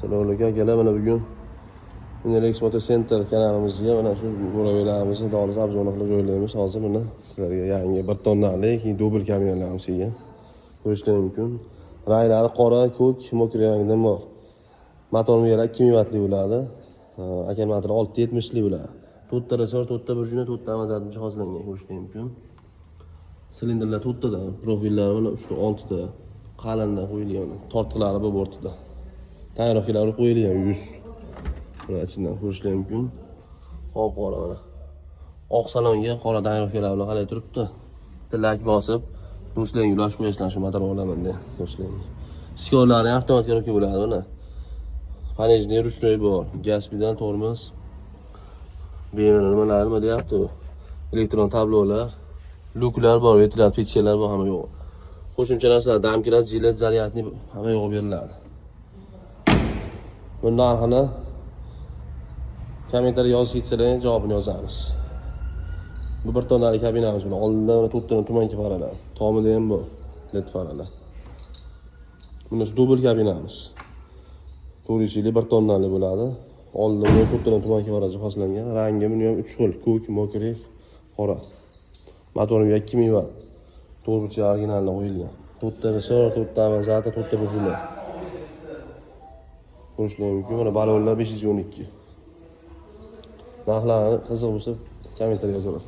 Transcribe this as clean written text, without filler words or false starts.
Assalomu alaykum akalar, mana bugun Inelex Motor Center kanalimizga mana shu murabbiylarimizni doriz obzorini qilib joylaymiz. Hozir mana sizlarga yangi 1 tonnalik dubl kamyonlarimiz kelgan. Ko'rishingiz mumkin. Ranglari qora, ko'k, mokri rangdan bor. Motorimiz 2000 wattli bo'ladi. Akkumulyatori 670 lik bo'ladi. 4 ta resor, 4 ta burjuna, 4 ta amazatni jihozlangan. Ko'rishingiz mumkin. Silindrlar 4 tadan, profillari mana 6 ta qalindan qo'yilgan. Tortqilari bor bortida. Tayyorlari qo'yilgan 100. Buni ichidan ko'rishingiz mumkin. Hop qora mana. Oq salonga qora tayyorlari bilan qalay turibdi. Tilak bosib, do'stlarga ulash qo'yasizlar shu motor olaman deb do'stlarga. Skorlari avtomatik ko'rib bo'ladi mana. Panejni ruchnoy bor, gaz pedal, tormoz. Bemalol nima deyapti? Elektron tablolar, luklar bor, ventilator pechkalar bor, hamma yo'q. Qo'shimcha narsalar, damkilar, jilet, zaryadni hamma yo'q beriladi. Bu narxini kommentar yozib ketsalar, javobini yozamiz. Bu 1 tonnalik kabinamiz bilan oldindan 4 tonna tumanki faraladi. Tomida ham bor, led faraladi. Buni dubl kabinamiz. 400 1 tonnalik bo'ladi. Oldindan 4 tonna tumanki faraladi jihozlangan. Rangi buni ham 3 xil, ko'k, mokri, qora. Motorim 2000 watt. To'rtburchak originalda qo'yilgan. 4 ta resor, 4 ta amazata, 4 ta burjuna. Ko'rishingiz mumkin. Mana balonlar 512. Narxlarni qiziq bo'lsa kommentar yozasiz.